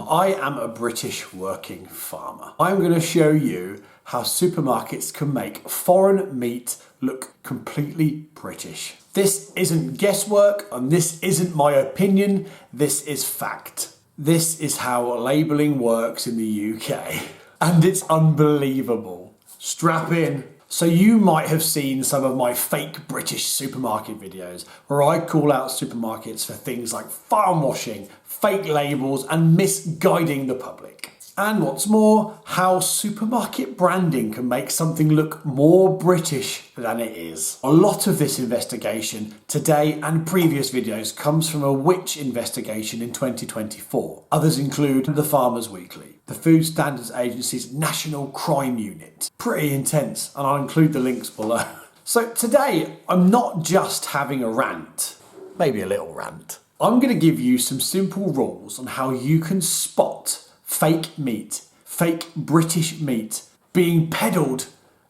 I am a British working farmer. I'm going to show you how supermarkets can make foreign meat look completely British. This isn't guesswork and this isn't my opinion, this is fact. This is how labelling works in the UK. And it's unbelievable. Strap in. So you might have seen some of my fake British supermarket videos where I call out supermarkets for things like farm washing, fake labels and misguiding the public. And what's more, how supermarket branding can make something look more British than it is. A lot of this investigation today and previous videos comes from a witch investigation in 2024. Others include the Farmers Weekly, the Food Standards Agency's National Crime Unit. Pretty intense, and I'll include the links below. So today, I'm not just having a rant, maybe a little rant. I'm going to give you some simple rules on how you can spot fake meat, fake British meat being peddled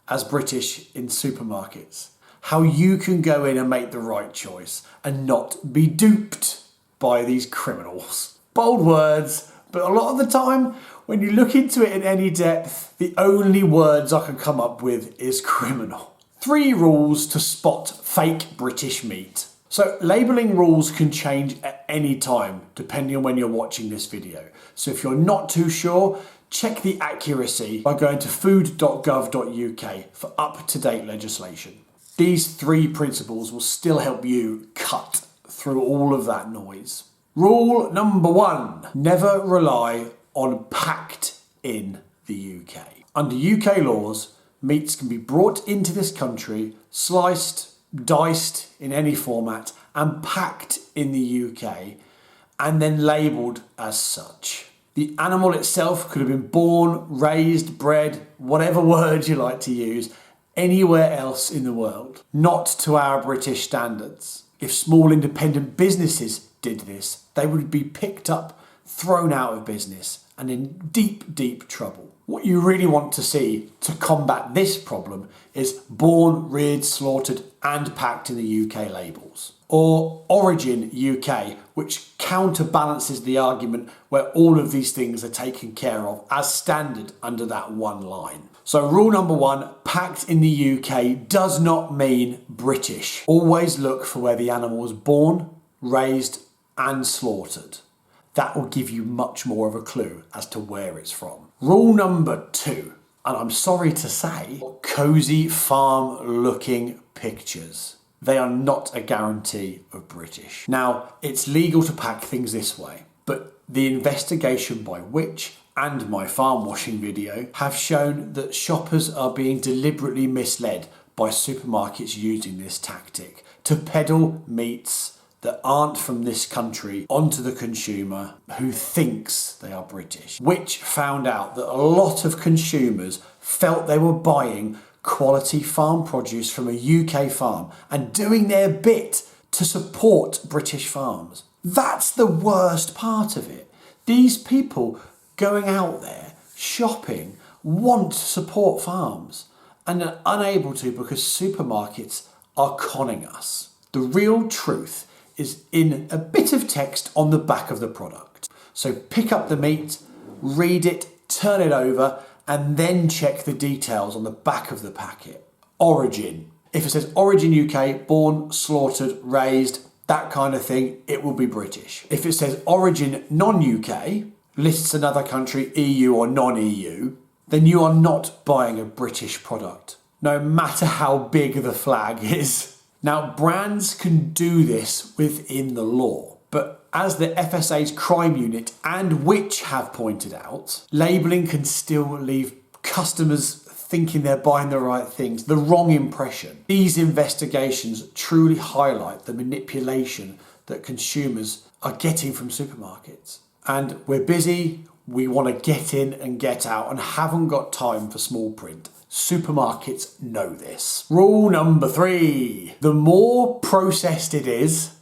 as British in supermarkets. How you can go in and make the right choice and not be duped by these criminals. Bold words, but a lot of the time, when you look into it in any depth, the only words I can come up with is criminal. 3 rules to spot fake British meat. So labelling rules can change at any time depending on when you're watching this video. So if you're not too sure, check the accuracy by going to food.gov.uk for up-to-date legislation. These 3 principles will still help you cut through all of that noise. Rule number 1, never rely on packed in the UK. Under UK laws, meats can be brought into this country, sliced, diced in any format and packed in the UK and then labelled as such. The animal itself could have been born, raised, bred, whatever word you like to use, anywhere else in the world, not to our British standards. If small independent businesses did this, they would be picked up, thrown out of business and in deep, deep trouble. What you really want to see to combat this problem is born, reared, slaughtered and packed in the UK labels. Or Origin UK, which counterbalances the argument where all of these things are taken care of as standard under that one line. So rule number 1, packed in the UK does not mean British. Always look for where the animal was born, raised and slaughtered. That will give you much more of a clue as to where it's from. Rule number 2, and I'm sorry to say, cosy farm looking pictures. They are not a guarantee of British. Now, it's legal to pack things this way, but the investigation by Witch and my farm washing video have shown that shoppers are being deliberately misled by supermarkets using this tactic to peddle meats that aren't from this country onto the consumer who thinks they are British. Which found out that a lot of consumers felt they were buying quality farm produce from a UK farm and doing their bit to support British farms. That's the worst part of it. These people going out there shopping want to support farms and are unable to because supermarkets are conning us. The real truth is in a bit of text on the back of the product. So pick up the meat, read it, turn it over, and then check the details on the back of the packet. Origin. If it says Origin UK, born, slaughtered, raised, that kind of thing, it will be British. If it says Origin non-UK, lists another country, EU or non-EU, then you are not buying a British product, no matter how big the flag is. Now, brands can do this within the law, but as the FSA's crime unit and Which have pointed out, labelling can still leave customers thinking they're buying the right things, the wrong impression. These investigations truly highlight the manipulation that consumers are getting from supermarkets. And we're busy, we want to get in and get out and haven't got time for small print. Supermarkets know this. Rule number 3. The more processed it is,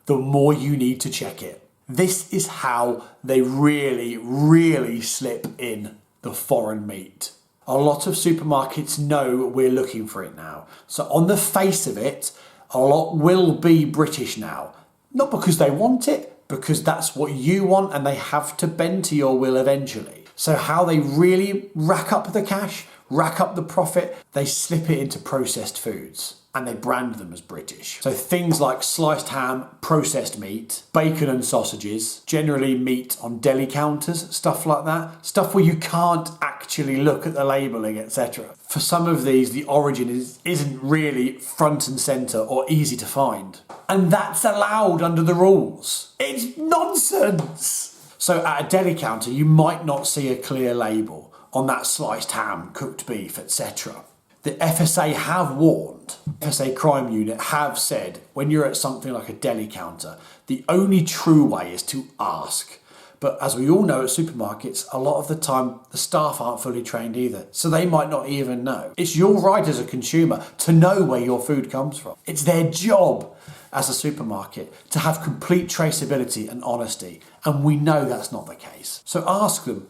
the more you need to check it. This is how they really slip in the foreign meat. A lot of supermarkets know we're looking for it now. So on the face of it, a lot will be British now. Not because they want it, because that's what you want and they have to bend to your will eventually. So how they really rack up the cash, rack up the profit, they slip it into processed foods and they brand them as British. So things like sliced ham, processed meat, bacon and sausages, generally meat on deli counters, stuff like that. Stuff where you can't actually look at the labelling, etc. For some of these, the origin isn't really front and centre or easy to find. And that's allowed under the rules. It's nonsense! So at a deli counter, you might not see a clear label on that sliced ham, cooked beef, etc. The FSA have warned, FSA Crime Unit have said, when you're at something like a deli counter, the only true way is to ask. But as we all know at supermarkets, a lot of the time the staff aren't fully trained either, so they might not even know. It's your right as a consumer to know where your food comes from. It's their job as a supermarket to have complete traceability and honesty, and we know that's not the case. So ask them,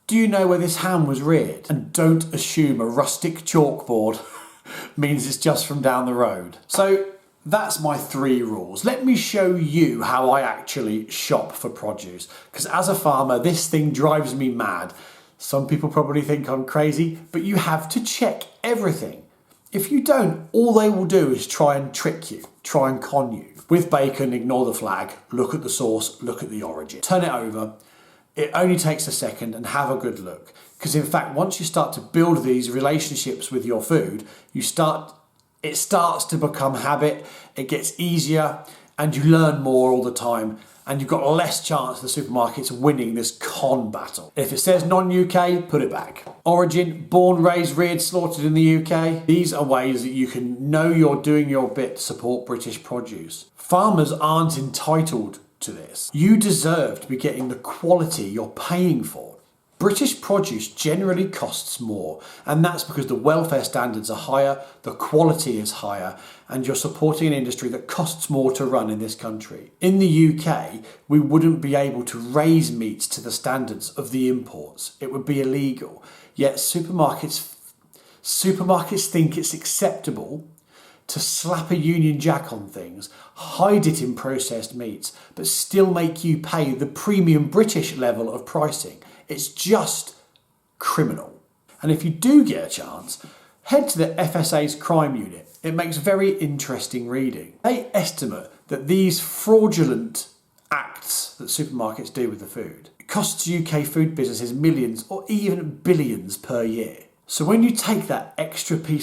do you know where this ham was reared? And don't assume a rustic chalkboard means it's just from down the road. So that's my 3 rules. Let me show you how I actually shop for produce. Because as a farmer, this thing drives me mad. Some people probably think I'm crazy, but you have to check everything. If you don't, all they will do is try and trick you, try and con you. With bacon, ignore the flag, look at the source, look at the origin. Turn it over. It only takes a second and have a good look. Because in fact, once you start to build these relationships with your food, it starts to become habit, it gets easier, and you learn more all the time, and you've got less chance of the supermarkets winning this con battle. If it says non-UK, put it back. Origin, born, raised, reared, slaughtered in the UK. These are ways that you can know you're doing your bit to support British produce. Farmers aren't entitled to this. You deserve to be getting the quality you're paying for. British produce generally costs more, and that's because the welfare standards are higher, the quality is higher, and you're supporting an industry that costs more to run in this country. In the UK, we wouldn't be able to raise meats to the standards of the imports. It would be illegal. Yet supermarkets think it's acceptable to slap a Union Jack on things, hide it in processed meats, but still make you pay the premium British level of pricing. It's just criminal. And if you do get a chance, head to the FSA's Crime Unit. It makes very interesting reading. They estimate that these fraudulent acts that supermarkets do with the food, it costs UK food businesses millions or even billions per year. So when you take that extra bit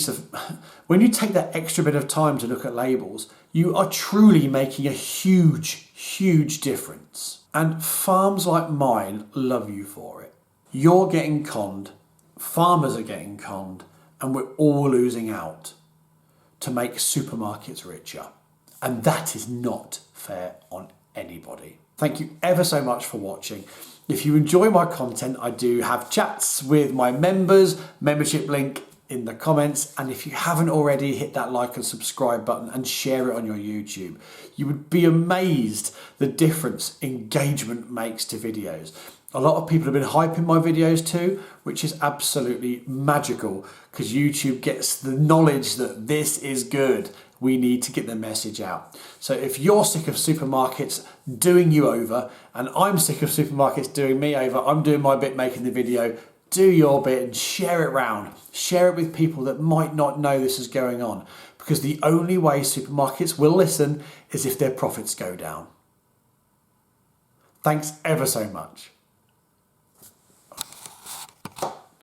of time to look at labels, you are truly making a huge, huge difference. And farms like mine love you for it. You're getting conned, farmers are getting conned, and we're all losing out to make supermarkets richer. And that is not fair on anybody. Thank you ever so much for watching. If you enjoy my content, I do have chats with my members, membership link in the comments. And if you haven't already, hit that like and subscribe button and share it on your YouTube. You would be amazed the difference engagement makes to videos. A lot of people have been hyping my videos too, which is absolutely magical because YouTube gets the knowledge that this is good. We need to get the message out. So if you're sick of supermarkets doing you over, and I'm sick of supermarkets doing me over, I'm doing my bit making the video, do your bit and share it round. Share it with people that might not know this is going on, because the only way supermarkets will listen is if their profits go down. Thanks ever so much.